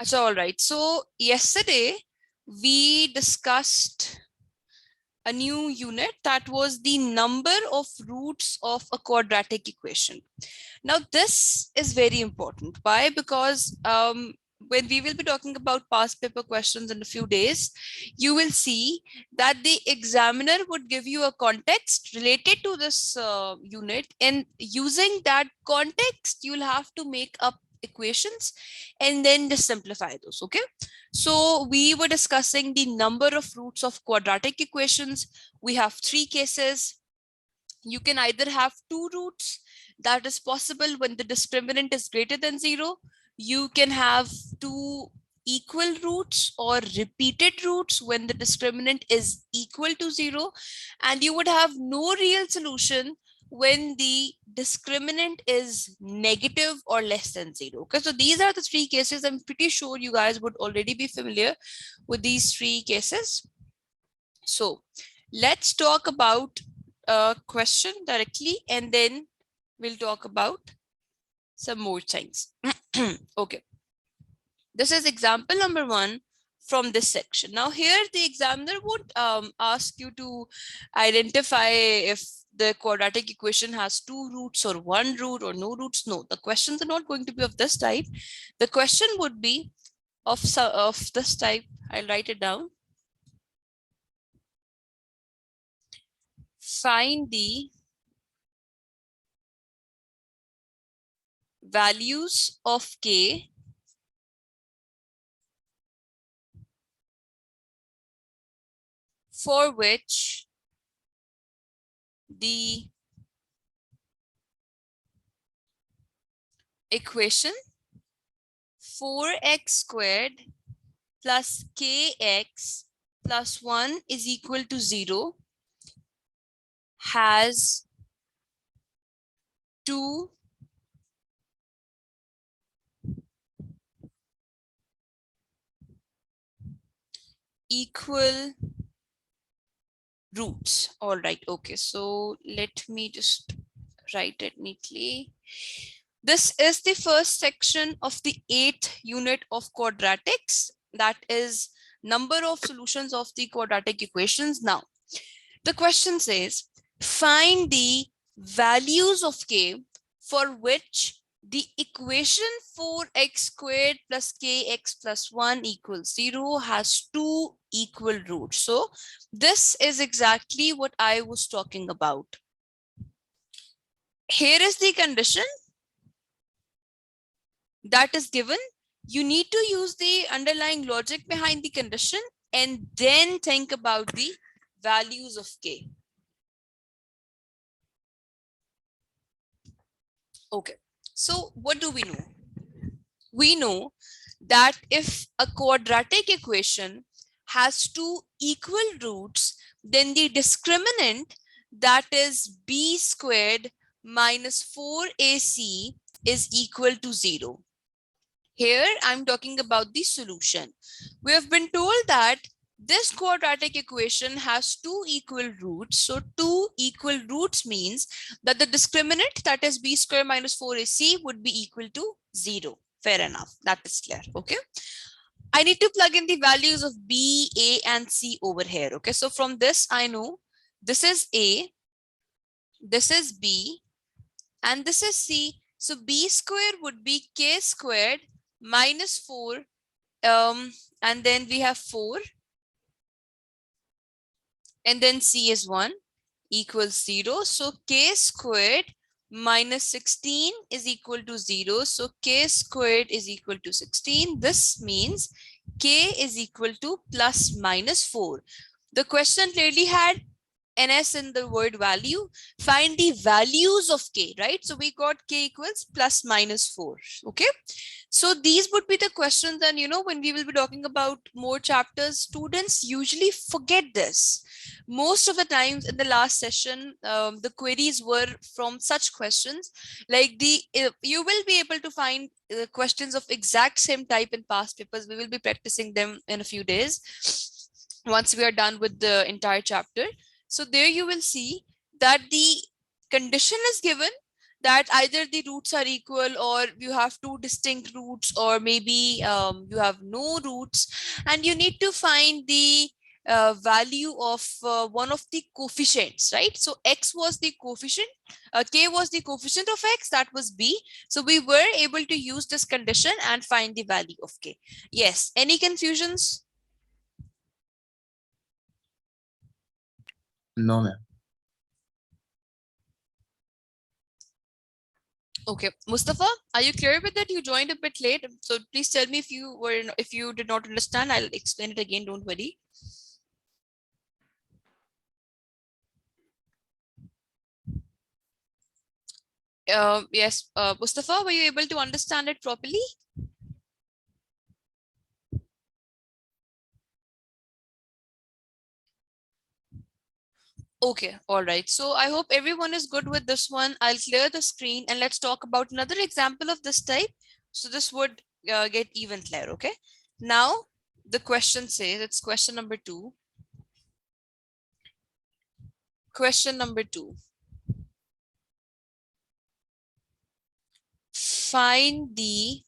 Achha, all right. So yesterday we discussed a new unit that was the number of roots of a quadratic equation. Now this is very important. Why? Because when we will be talking about past paper questions in a few days, you will see that the examiner would give you a context related to this unit, and using that context, you'll have to make up equations and then just simplify those. Okay, so we were discussing the number of roots of quadratic equations. We have three cases. You can either have two roots, that is possible when the discriminant is greater than 0. You can have two equal roots or repeated roots when the discriminant is equal to 0. And you would have no real solution when the discriminant is negative or less than 0. Okay, so these are the three cases. I'm pretty sure you guys would already be familiar with these three cases. So let's talk about a question directly, and then we'll talk about some more things. Okay, this is example number 1 from this section. Now here the examiner would ask you to identify if the quadratic equation has two roots or one root or no roots. No, the questions are not going to be of this type. The question would be of this type. I'll write it down. Find the values of k for which the equation 4x squared plus kx plus 1 is equal to 0 has two equal roots. All right, okay, so let me just write it neatly. This is the first section of the 8th unit of quadratics, that is number of solutions of the quadratic equations. Now the question says find the values of k for which the equation 4x squared plus kx plus 1 equals 0 has two equal roots. So this is exactly what I was talking about. Here is the condition that is given. You need to use the underlying logic behind the condition and then think about the values of k. Okay, so what do we know? We know that if a quadratic equation has two equal roots, then the discriminant, that is b squared minus 4ac, is equal to 0. Here I'm talking about the solution. We have been told that this quadratic equation has two equal roots. So two equal roots means that the discriminant, that is b squared minus 4ac, would be equal to 0. Fair enough. That is clear. Okay. I need to plug in the values of b, a, and c over here. Okay. So from this, I know this is a, this is b, and this is c. So b squared would be k squared minus 4, and then we have 4, and then c is 1 equals 0. So k squared minus 16 is equal to 0. So k squared is equal to 16. This means k is equal to plus minus 4. The question clearly had ns in the word value. Find the values of k, right? So we got k equals plus minus 4. Okay, so these would be the questions. And you know, when we will be talking about more chapters, students usually forget this. Most of the times in the last session, the queries were from such questions. Like you will be able to find questions of exact same type in past papers. We will be practicing them in a few days once we are done with the entire chapter. So there you will see that the condition is given that either the roots are equal or you have two distinct roots, or maybe you have no roots, and you need to find the value of one of the coefficients, right? So x was the coefficient, k was the coefficient of x, that was b. So we were able to use this condition and find the value of k. Yes, any confusions? No, ma'am. Okay, Mustafa, are you clear with that? You joined a bit late, so please tell me if if you did not understand. I'll explain it again. Don't worry. Yes, Mustafa, were you able to understand it properly? Okay, all right. So I hope everyone is good with this one. I'll clear the screen and let's talk about another example of this type. So this would get even clear. Okay. Now the question says, it's question number 2. Question number 2. Find the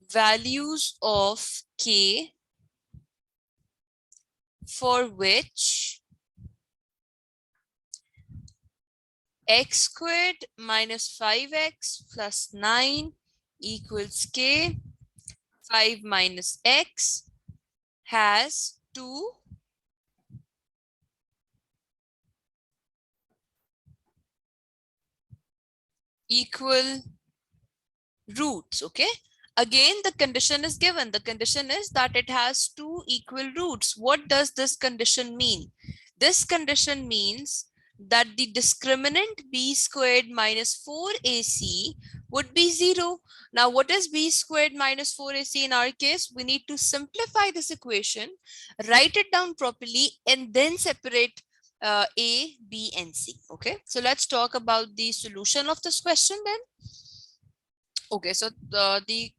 values of k for which x squared minus 5x plus 9 equals k. 5 minus x has 2 equal roots. Okay, again the condition is given. The condition is that it has 2 equal roots. What does this condition mean? This condition means that the discriminant b squared minus 4ac would be 0. Now what is b squared minus 4ac in our case? We need to simplify this equation, write it down properly, and then separate a, b, and c. Okay, so let's talk about the solution of this question then. Okay, so the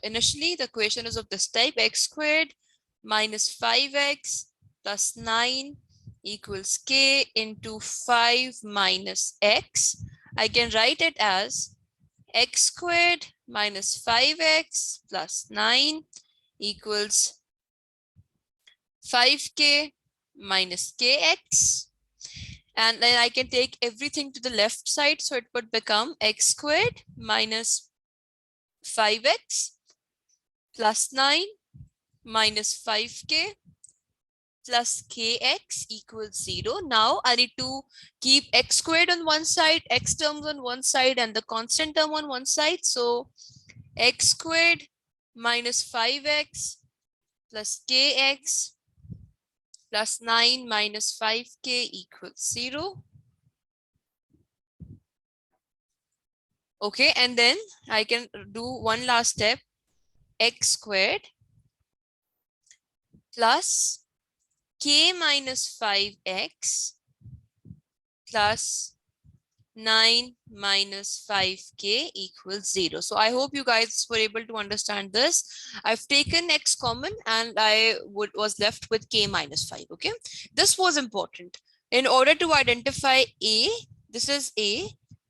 initially the equation is of this type: x squared minus 5x plus 9 equals k into 5 minus x. I can write it as x squared minus 5x plus 9 equals 5k minus kx. And then I can take everything to the left side, so it would become x squared minus 5x plus 9 minus 5k plus kx equals 0. Now I need to keep x squared on one side, x terms on one side, and the constant term on one side. So x squared minus 5x plus kx plus 9 minus 5k equals 0. Okay, and then I can do one last step: x squared plus k minus 5x plus 9 minus 5k equals 0. So I hope you guys were able to understand this. I've taken x common and I was left with k minus 5. Okay, this was important. In order to identify a, this is a,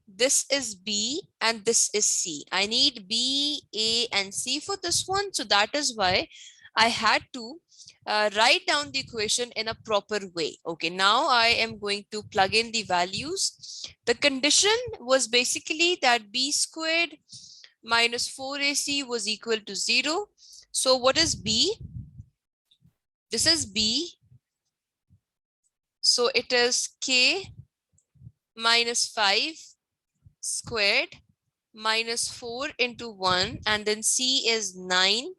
this is b, and this is c. I need b, a, and c for this one. So that is why I had to write down the equation in a proper way. Okay, now I am going to plug in the values. The condition was basically that b squared minus 4ac was equal to 0. So what is b? This is b. So it is k minus 5 squared minus 4 into 1, and then c is 9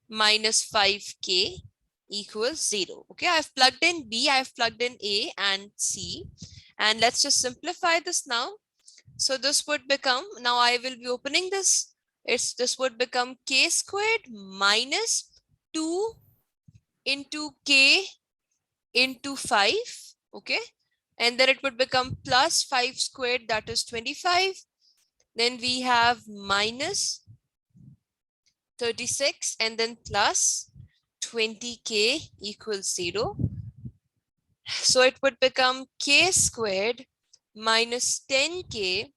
minus 5k equals 0. Okay, I've plugged in b, I've plugged in a and c, and let's just simplify this now. So this would become, now I will be opening this, this would become k squared minus 2 into k into 5. Okay, and then it would become plus 5 squared, that is 25. Then we have minus 36 and then plus 20k equals 0. So it would become k squared minus 10k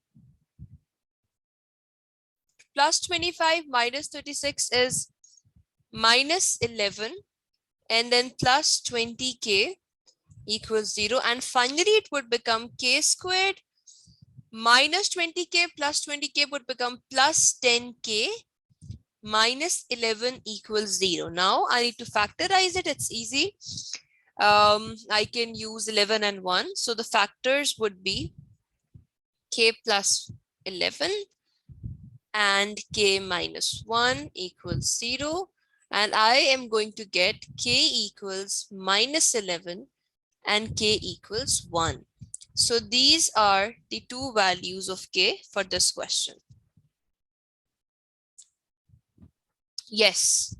plus 25 minus 36 is minus 11, and then plus 20k equals 0. And finally, it would become k squared minus 20k plus 20k would become plus 10k minus 11 equals 0. Now I need to factorize it. It's easy. I can use 11 and 1. So the factors would be k plus 11 and k minus 1 equals 0. And I am going to get k equals minus 11 and k equals 1. So these are the two values of k for this question. Yes.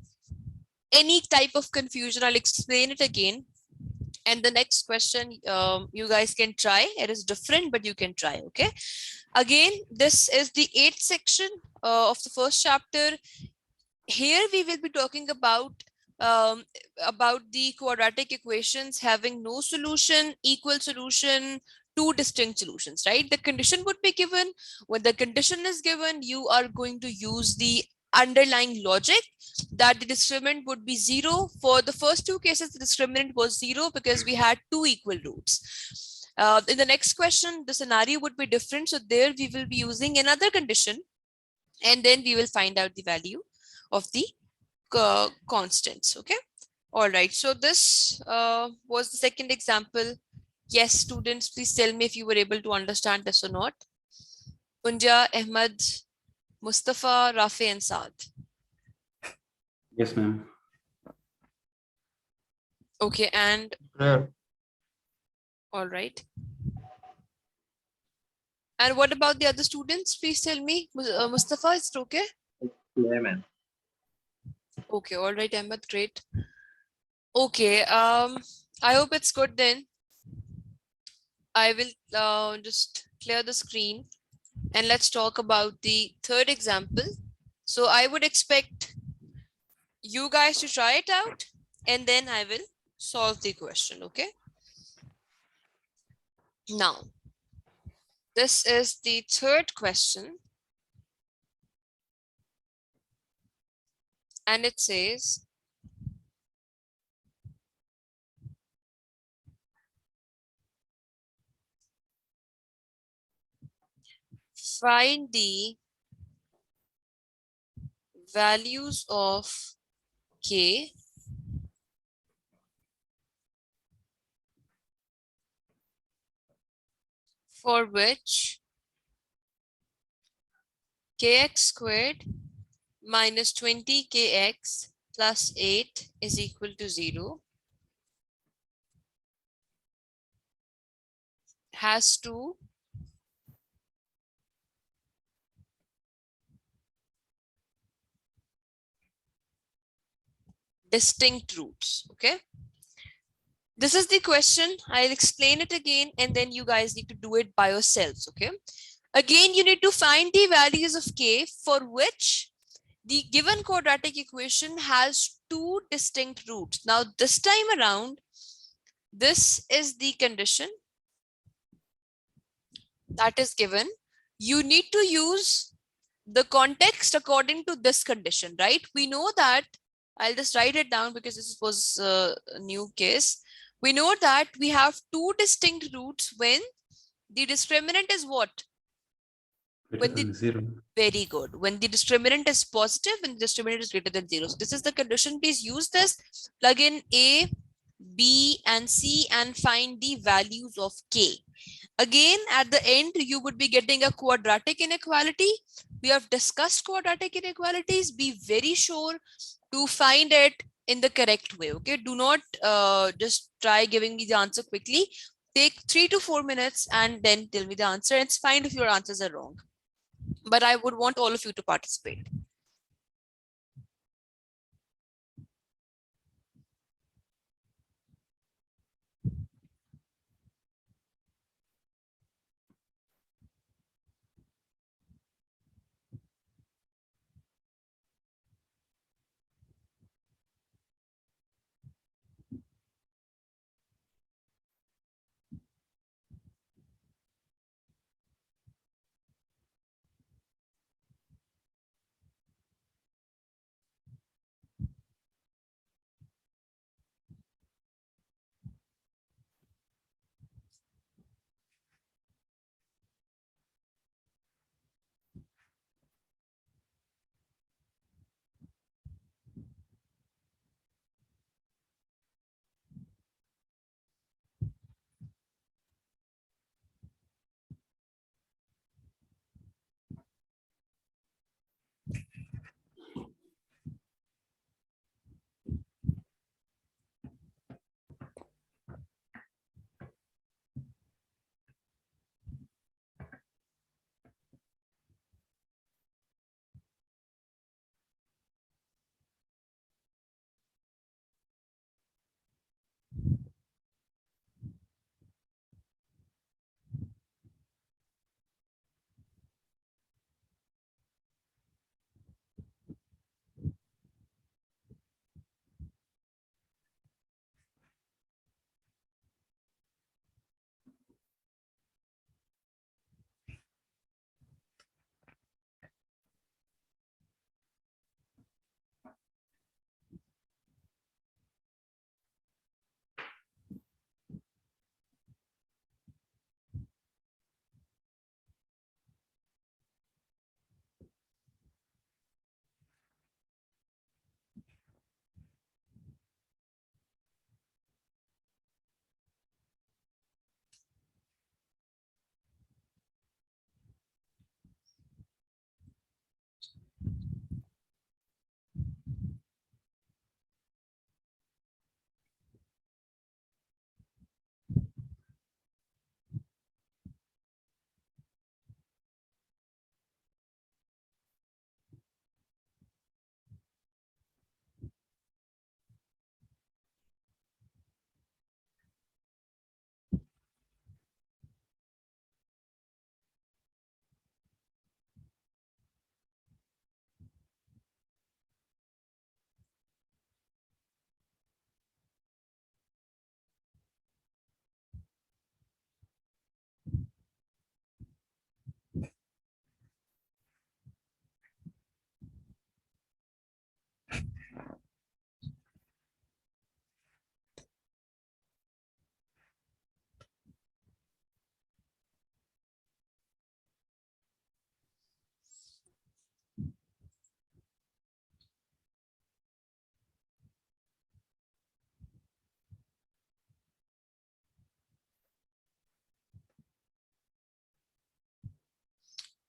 Any type of confusion, I'll explain it again. And the next question, you guys can try. It is different, but you can try, okay? Again, this is the 8th section of the first chapter. Here we will be talking um, about the quadratic equations having no solution, equal solution, two distinct solutions, right? The condition would be given. When the condition is given, you are going to use the underlying logic that the discriminant would be 0. For the first two cases, the discriminant was 0 because we had two equal roots. In the next question, the scenario would be different. So there we will be using another condition, and then we will find out the value of the constants. Okay. All right. So this was the second example. Yes, students, please tell me if you were able to understand this or not. Unja, Ahmad, Mustafa, Rafi, and Saad. Yes, ma'am. Okay. And Yeah. all right. And what about the other students? Please tell me. Mustafa, is it okay? Yeah, ma'am. Okay. All right, Ahmad. Great. Okay. I hope it's good then. I will just clear the screen and let's talk about the third example. So I would expect you guys to try it out and then I will solve the question. Okay. Now, this is the third question. And it says, find the values of k for which kx squared minus 20kx plus 8 is equal to 0, has two distinct roots. Okay. This is the question. I'll explain it again and then you guys need to do it by yourselves. Okay. Again, you need to find the values of k for which the given quadratic equation has two distinct roots. Now, this time around, this is the condition that is given. You need to use the context according to this condition, right? We know that, I'll just write it down because this was a new case. We know that we have two distinct roots when the discriminant is what? Greater When the than 0. Very good. When the discriminant is positive, when the discriminant is greater than 0. So this is the condition. Please use this. Plug in A, B, and C and find the values of K. Again, at the end, you would be getting a quadratic inequality. We have discussed quadratic inequalities. Be very sure to find it in the correct way. Okay. Do not just try giving me the answer quickly. Take 3 to 4 minutes and then tell me the answer. It's fine if your answers are wrong, but I would want all of you to participate.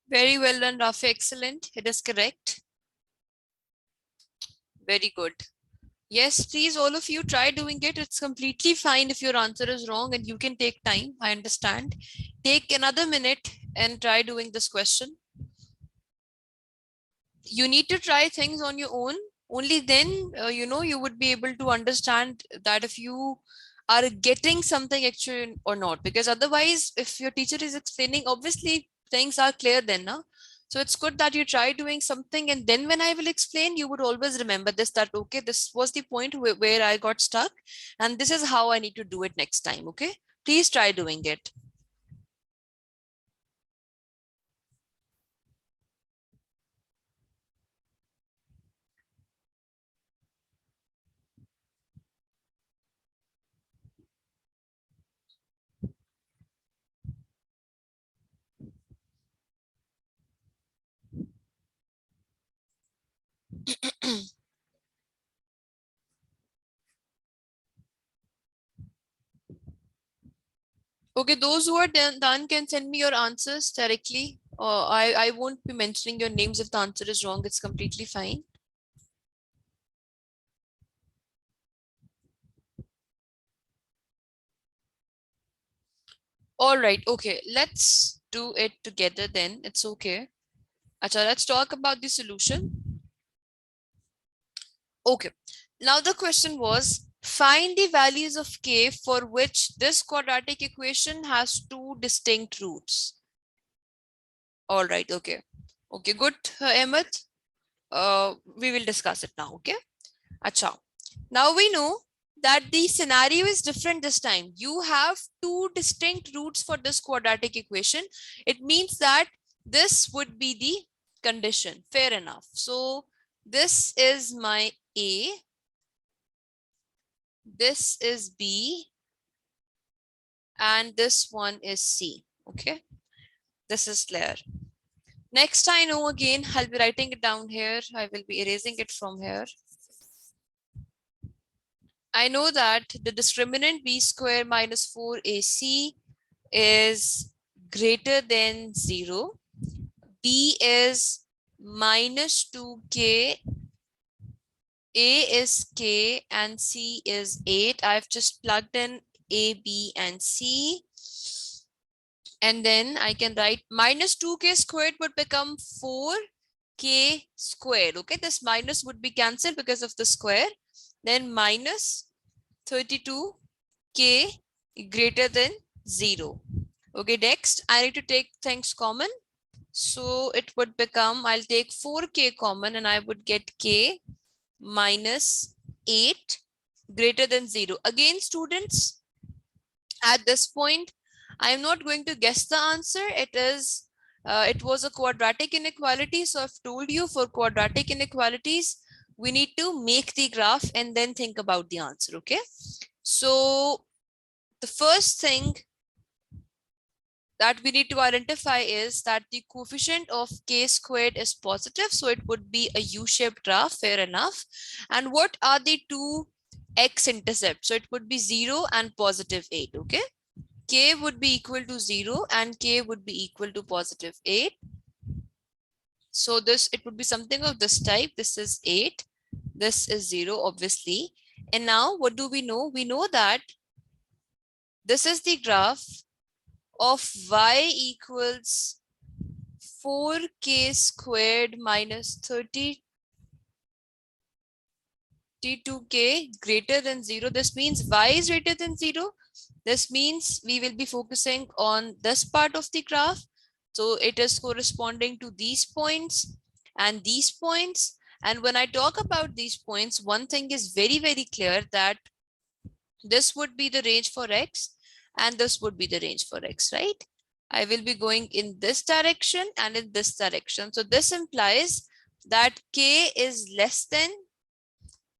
Very well done, Rafi. Excellent. It is correct. Very good. Yes, please, all of you try doing it. It's completely fine if your answer is wrong and you can take time. I understand. Take another minute and try doing this question. You need to try things on your own. Only then, you would be able to understand that if you are getting something actually or not. Because otherwise, if your teacher is explaining, obviously things are clear then. No? So it's good that you try doing something, and then when I will explain, you would always remember this, that okay, this was the point where I got stuck, and this is how I need to do it next time. Okay, please try doing it. Okay, those who are done can send me your answers directly. I won't be mentioning your names if the answer is wrong. It's completely fine. All right. Okay, let's do it together then. It's okay. Acha, let's talk about the solution. Okay. Now the question was, find the values of k for which this quadratic equation has two distinct roots. All right. Okay. Okay, good, Ahmed. We will discuss it now. Okay. Acha. Now we know that the scenario is different this time. You have two distinct roots for this quadratic equation. It means that this would be the condition. Fair enough. So this is my A, this is B, and this one is C. Okay, this is clear. Next, I know again, I'll be writing it down here. I will be erasing it from here. I know that the discriminant b square minus 4ac is greater than 0. B is minus 2k, A is k, and C is 8. I've just plugged in A, B, and C. And then I can write minus 2k squared would become 4k squared. Okay, this minus would be cancelled because of the square. Then minus 32k greater than 0. Okay, next I need to take things common. So it would become, I'll take 4k common and I would get k minus 8 greater than 0. Again, students, at this point, I'm not going to guess the answer. It was a quadratic inequality. So I've told you for quadratic inequalities, we need to make the graph and then think about the answer. Okay. So the first thing that we need to identify is that the coefficient of k squared is positive. So it would be a U-shaped graph, fair enough. And what are the two x-intercepts? So it would be 0 and positive 8, okay? K would be equal to 0 and k would be equal to positive 8. So it would be something of this type. This is 8. This is 0, obviously. And now what do we know? We know that this is the graph of y equals 4k squared minus 32k greater than 0. This means y is greater than 0. This means we will be focusing on this part of the graph. So it is corresponding to these points and these points. And when I talk about these points, one thing is very, very clear, that this would be the range for x and this would be the range for x, right? I will be going in this direction and in this direction. So this implies that k is less than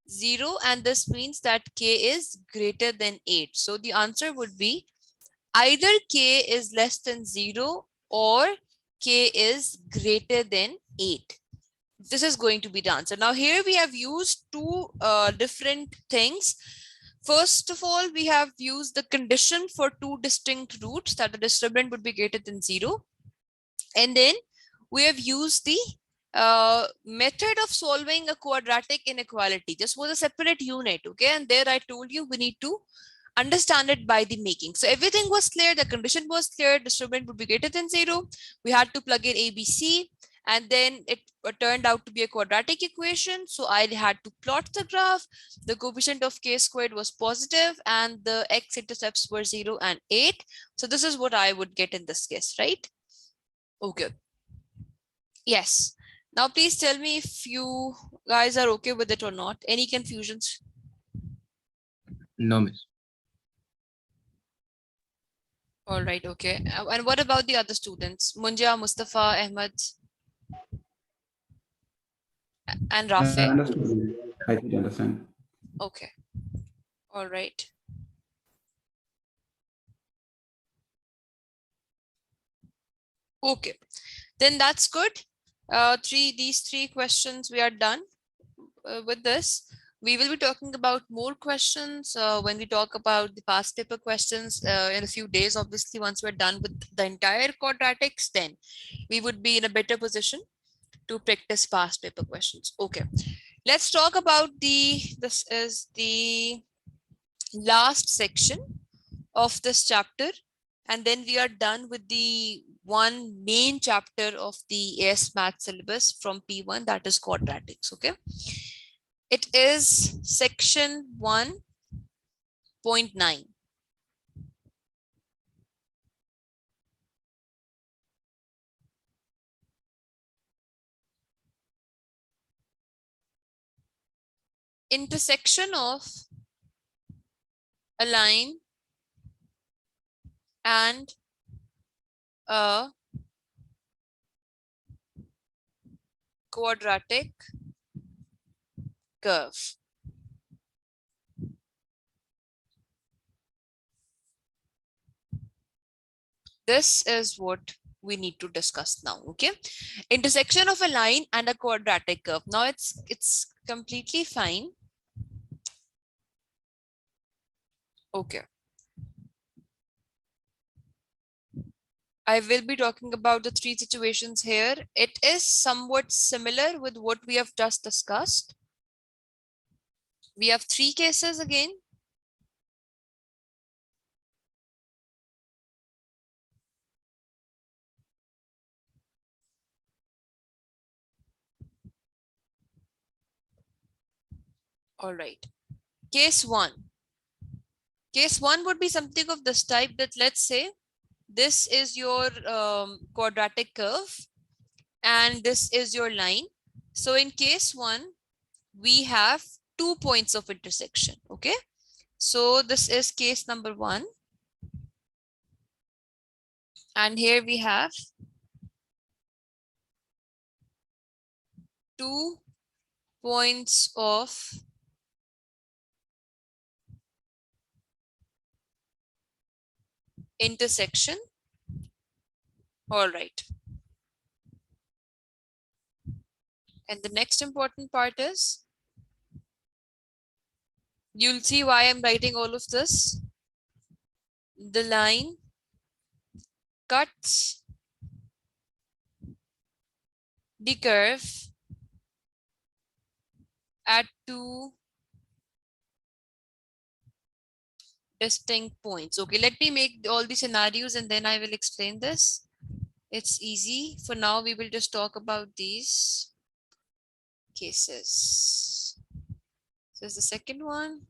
0 and this means that k is greater than 8. So the answer would be either k is less than 0 or k is greater than 8. This is going to be the answer. Now here we have used two different things. First of all, we have used the condition for two distinct roots, that the discriminant would be greater than 0. And then we have used the method of solving a quadratic inequality. This was a separate unit, okay? And there I told you we need to understand it by the making. So everything was clear, the condition was clear, discriminant would be greater than 0. We had to plug in ABC, and then it turned out to be a quadratic equation. So I had to plot the graph. The coefficient of k squared was positive and the x-intercepts were 0 and 8. So this is what I would get in this case, right? Okay. Yes. Now please tell me if you guys are okay with it or not. Any confusions? No, miss. All right, okay. And what about the other students? Munja, Mustafa, Ahmed, and Rafe? Understood. I did understand. Okay. All right. Okay. Then that's good. These three questions we are done with this. We will be talking about more questions when we talk about the past paper questions in a few days. Obviously, once we're done with the entire quadratics, then we would be in a better position to practice past paper questions. Okay, let's talk about this is the last section of this chapter, and then we are done with the one main chapter of the AS Math syllabus from P1, that is quadratics. Okay, it is section 1.9. Intersection of a line and a quadratic curve. This is what we need to discuss now. Okay, intersection of a line and a quadratic curve. Now it's completely fine. Okay, I will be talking about the three situations here. It is somewhat similar with what we have just discussed. We have three cases again. All right. Case one. Case one would be something of this type, that let's say this is your quadratic curve and this is your line. So in case one, we have 2 points of intersection. Okay. So this is case number one. And here we have 2 points of intersection. All right. And the next important part is, you'll see why I'm writing all of this. The line cuts the curve at 2 distinct points. Okay, let me make all the scenarios and then I will explain this. It's easy. For now, we will just talk about these cases. So is the second one.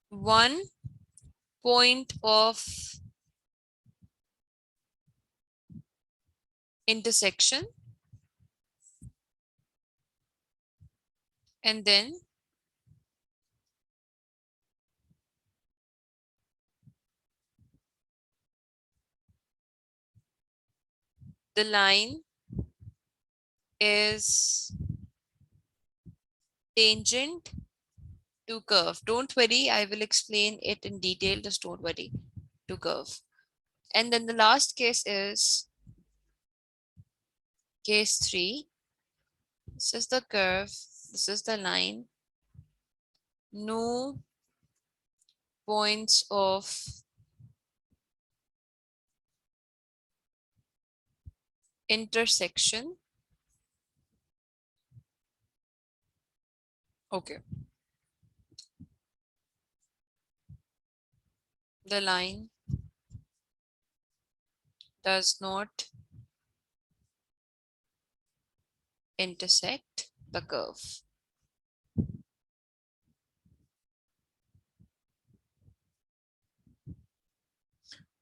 One point of intersection, and then the line is tangent to curve. Don't worry, I will explain it in detail. Just don't worry. To curve. And then the last case is case 3. This is the curve. This is the line. No points of intersection. Okay. The line does not intersect the curve.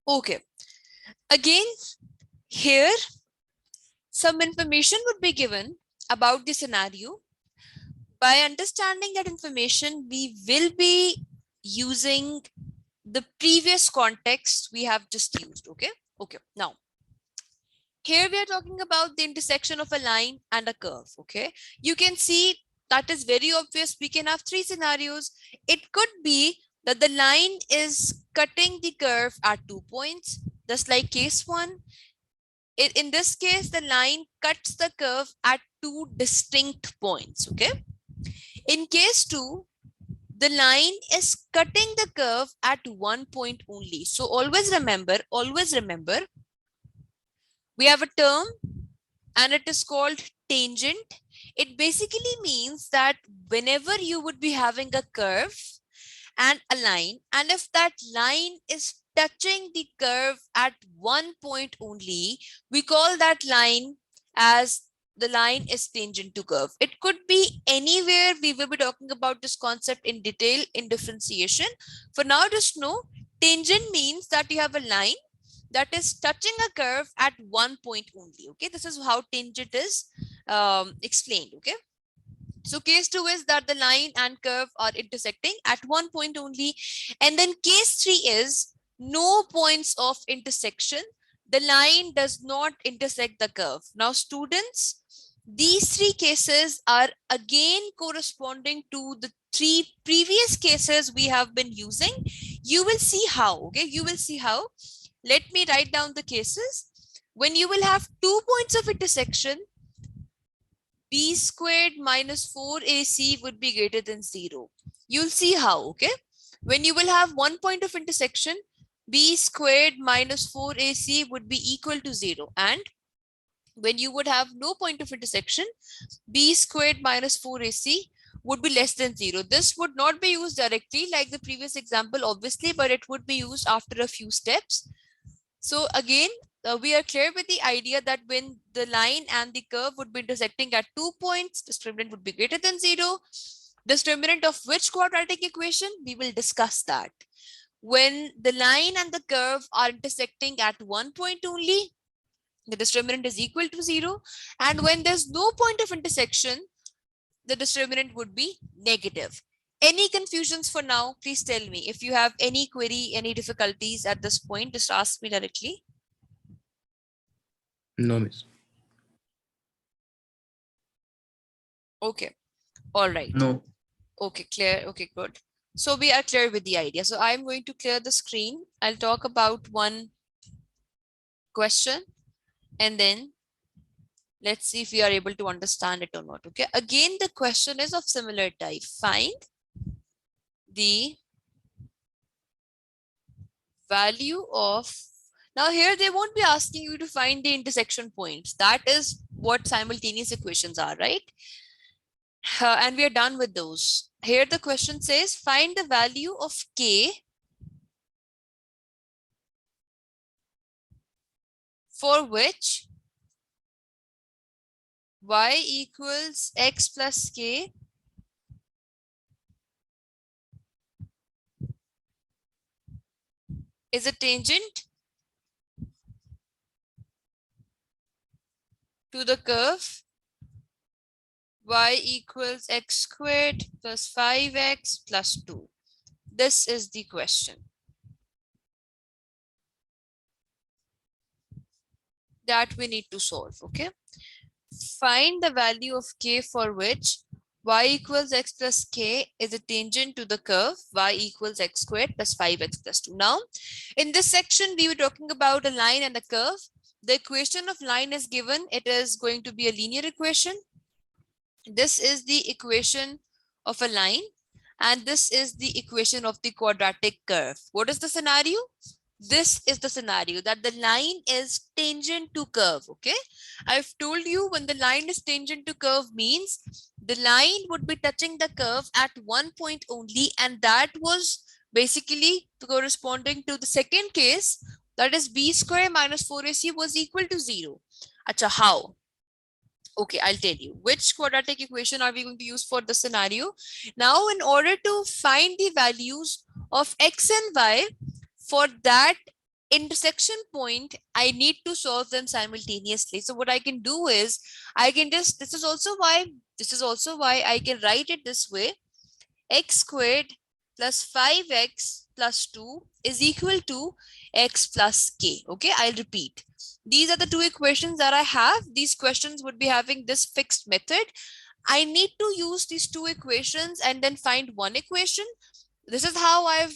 Okay. Again, here some information would be given about the scenario. By understanding that information, we will be using the previous context we have just used. Okay. Okay. Now, here we are talking about the intersection of a line and a curve. Okay. You can see that is very obvious. We can have three scenarios. It could be that the line is cutting the curve at 2 points, just like case one. In this case, the line cuts the curve at two distinct points. Okay. In case two, the line is cutting the curve at 1 point only. So always remember, we have a term and it is called tangent. It basically means that whenever you would be having a curve and a line, and if that line is touching the curve at 1 point only, we call that line as the line is tangent to curve. It could be anywhere. We will be talking about this concept in detail in differentiation. For now, just know tangent means that you have a line that is touching a curve at 1 point only. Okay, this is how tangent is explained. Okay. So case two is that the line and curve are intersecting at 1 point only. And then case three is no points of intersection. The line does not intersect the curve. Now, students, these three cases are again corresponding to the three previous cases we have been using. You will see how. Okay, you will see how. Let me write down the cases. When you will have 2 points of intersection, b squared minus 4ac would be greater than 0. You'll see how, okay? When you will have 1 point of intersection, b squared minus 4ac would be equal to 0. And when you would have no point of intersection, b squared minus 4ac would be less than 0. This would not be used directly like the previous example, obviously, but it would be used after a few steps. So again, we are clear with the idea that when the line and the curve would be intersecting at 2 points, discriminant would be greater than 0. Discriminant of which quadratic equation? We will discuss that. When the line and the curve are intersecting at 1 point only, the discriminant is equal to 0. And when there's no point of intersection, the discriminant would be negative. Any confusions for now? Please tell me. If you have any query, any difficulties at this point, just ask me directly. No, miss. Okay. All right. No. Okay, clear. Okay, good. So we are clear with the idea. So I'm going to clear the screen. I'll talk about one question and then let's see if we are able to understand it or not. Okay. Again, the question is of similar type. Find the value of, now here they won't be asking you to find the intersection points. That is what simultaneous equations are, right? And we are done with those. Here the question says find the value of k for which y equals x plus k is a tangent to the curve y equals x squared plus 5x plus 2. This is the question that we need to solve. Okay. Find the value of k for which y equals x plus k is a tangent to the curve y equals x squared plus 5x plus 2. Now, in this section, we were talking about a line and a curve. The equation of line is given. It is going to be a linear equation. This is the equation of a line, and this is the equation of the quadratic curve. What is the scenario? This is the scenario that the line is tangent to curve. Okay, I've told you when the line is tangent to curve means the line would be touching the curve at one point only, and that was basically corresponding to the second case, that is b square minus 4ac was equal to 0. Acha, how? Okay, I'll tell you. Which quadratic equation are we going to use for the scenario? Now, in order to find the values of x and y for that intersection point, I need to solve them simultaneously. So what I can do is I can just, this is also why I can write it this way. X squared plus 5x plus 2 is equal to x plus k. Okay, I'll repeat. These are the two equations that I have. These questions would be having this fixed method. I need to use these two equations and then find one equation. This is how I've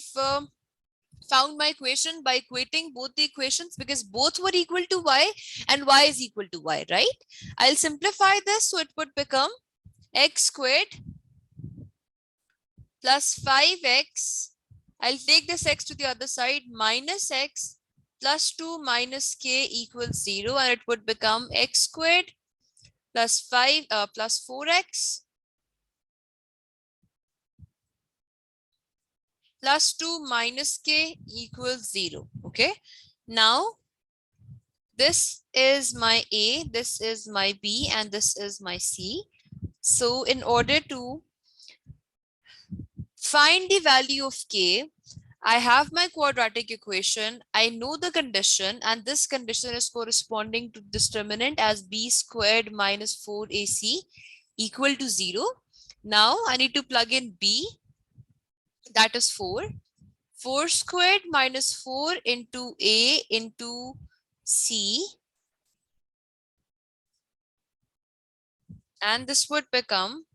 found my equation, by equating both the equations, because both were equal to y and y is equal to y, right? I'll simplify this, so it would become x squared plus 5x. I'll take this x to the other side, minus x plus 2 minus k equals 0, and it would become x squared plus 5 plus 4x plus 2 minus k equals 0. Okay, now this is my a, this is my b, and this is my c. So in order to find the value of k, I have my quadratic equation, I know the condition, and this condition is corresponding to determinant as b squared minus 4ac equal to 0. Now I need to plug in b, that is 4. 4 squared minus 4 into a into c, and this would become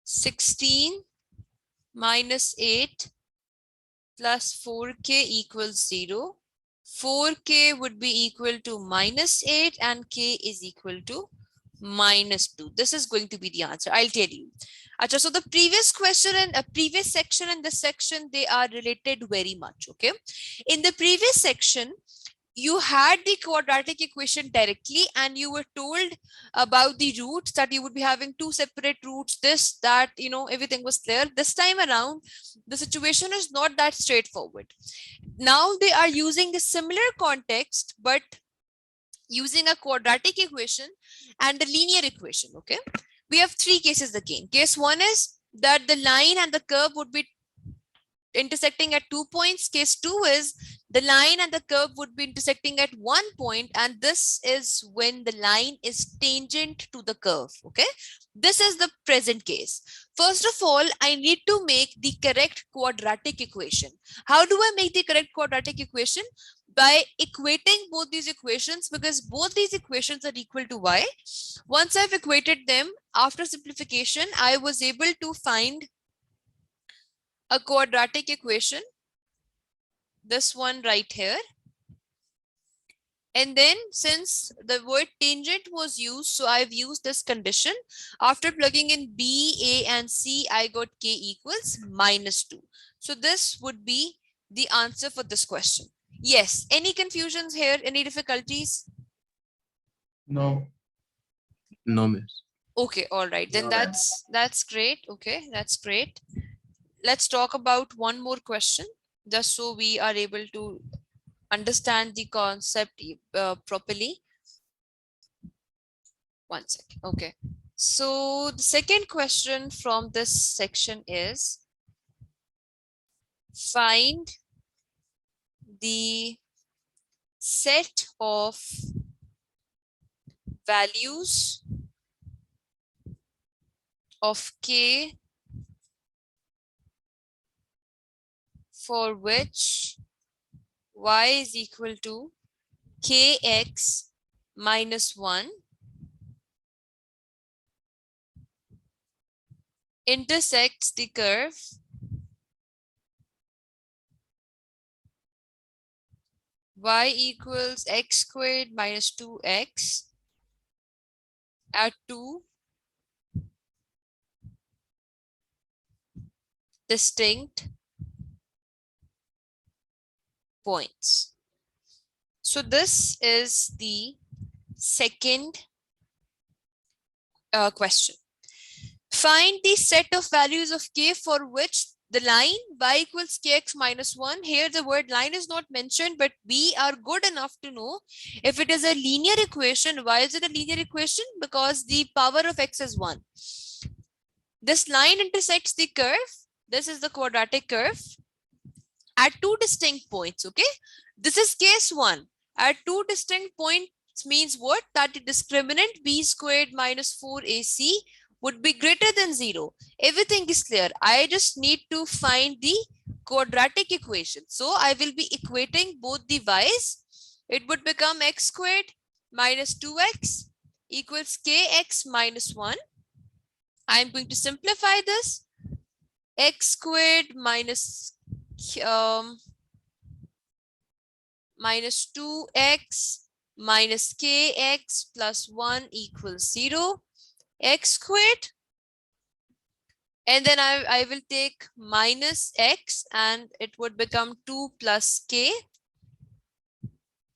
16 minus 8 plus 4k equals 0. 4k would be equal to minus 8 and k is equal to minus 2. This is going to be the answer. I'll tell you. Achha, so the previous question and a previous section and this section, they are related very much. Okay. In the previous section, you had the quadratic equation directly and you were told about the roots, that you would be having two separate roots, this, that, everything was clear. This time around, the situation is not that straightforward. Now they are using a similar context, but using a quadratic equation and a linear equation. Okay, we have three cases again. Case one is that the line and the curve would be intersecting at 2 points. Case 2 is the line and the curve would be intersecting at 1 point, and this is when the line is tangent to the curve. Okay, this is the present case. First of all, I need to make the correct quadratic equation. How do I make the correct quadratic equation? By equating both these equations, because both these equations are equal to y. Once I've equated them, after simplification, I was able to find a quadratic equation, this one right here. And then since the word tangent was used, so I've used this condition. After plugging in b, a, and c, I got k equals minus 2. So this would be the answer for this question. Yes, any confusions here, any difficulties? No. No, miss. Okay, all right, then that's great. Okay, that's great. Let's talk about one more question, just so we are able to understand the concept properly. One second. Okay. So the second question from this section is, find the set of values of k for which y is equal to kx minus 1 intersects the curve y equals x squared minus 2x at two distinct points. So this is the second question. Find the set of values of k for which the line y equals kx minus 1. Here the word line is not mentioned, but we are good enough to know if it is a linear equation. Why is it a linear equation? Because the power of x is 1. This line intersects the curve. This is the quadratic curve at two distinct points. Okay, this is case 1. At two distinct points means what? That the discriminant b squared minus 4ac would be greater than 0. Everything is clear. I just need to find the quadratic equation. So I will be equating both the y's. It would become x squared minus 2x equals kx minus 1. I'm going to simplify this. X squared minus minus 2x minus kx plus 1 equals 0. X squared, and then I will take minus x and it would become 2 plus k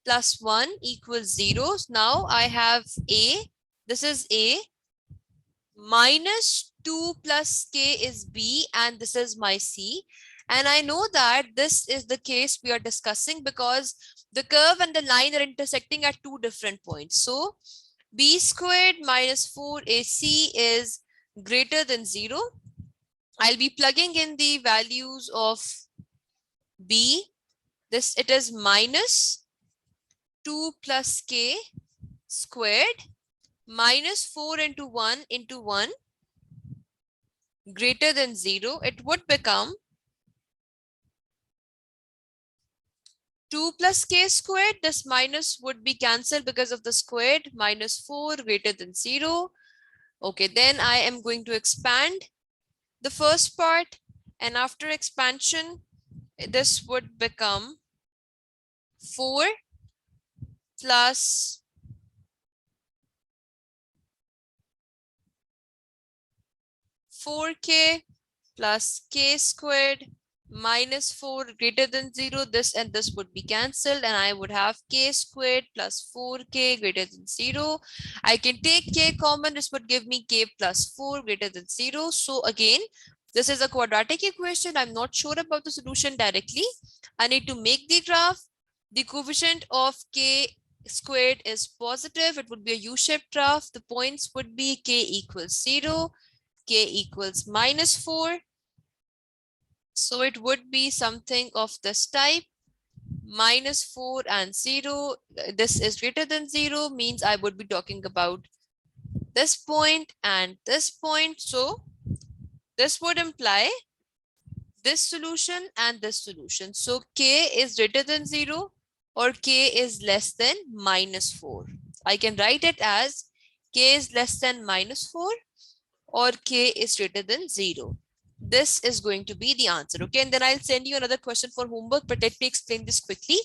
plus 1 equals 0. Now I have a, this is a, minus 2 plus k is b, and this is my c. And I know that this is the case we are discussing because the curve and the line are intersecting at two different points. So b squared minus 4ac is greater than 0. I'll be plugging in the values of b. This, it is minus 2 plus k squared minus 4 into 1 greater than 0. It would become 2 plus k squared. This minus would be cancelled because of the squared. Minus 4 greater than 0. Okay, then I am going to expand the first part, and after expansion this would become 4 plus 4k plus k squared minus 4 greater than 0. This and this would be cancelled, and I would have k squared plus 4k greater than 0. I can take k common. This would give me k plus 4 greater than 0. So again, this is a quadratic equation. I'm not sure about the solution directly. I need to make the graph. The coefficient of k squared is positive. It would be a U-shaped graph. The points would be k equals 0, k equals minus 4. So it would be something of this type, minus 4 and 0. This is greater than 0 means I would be talking about this point and this point. So this would imply this solution and this solution. So k is greater than 0 or k is less than minus 4. I can write it as k is less than minus 4 or k is greater than 0. This is going to be the answer. Okay, and then I'll send you another question for homework, but let me explain this quickly.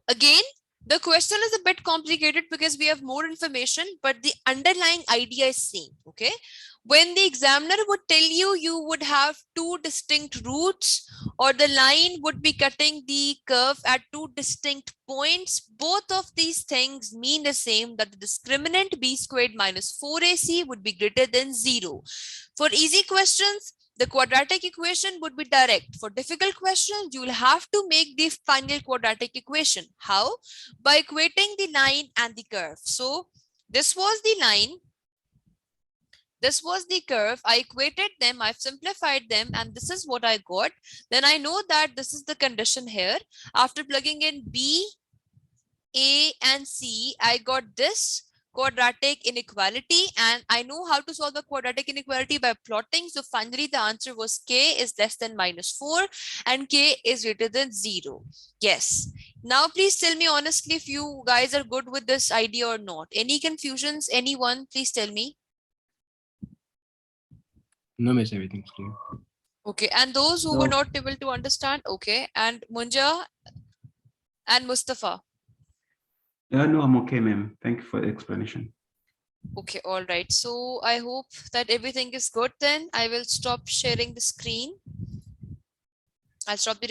Again, the question is a bit complicated because we have more information, but the underlying idea is same. Okay, when the examiner would tell you, you would have two distinct routes, or the line would be cutting the curve at two distinct points. Both of these things mean the same, that the discriminant b squared minus 4ac would be greater than 0. For easy questions, the quadratic equation would be direct. For difficult questions, you will have to make the final quadratic equation. How? By equating the line and the curve. So this was the line, this was the curve. I equated them, I've simplified them, and this is what I got. Then I know that this is the condition here. After plugging in B, A, and C, I got this quadratic inequality, and I know how to solve the quadratic inequality by plotting. So finally the answer was k is less than minus 4 and k is greater than 0. Yes. Now please tell me honestly if you guys are good with this idea or not. Any confusions? Anyone? Please tell me. No, miss, everything's clear. Okay, and those who were not able to understand, okay. And Munja, And Mustafa. No, I'm okay, ma'am. Thank you for the explanation. Okay, all right. So I hope that everything is good then. I will stop sharing the screen. I'll stop the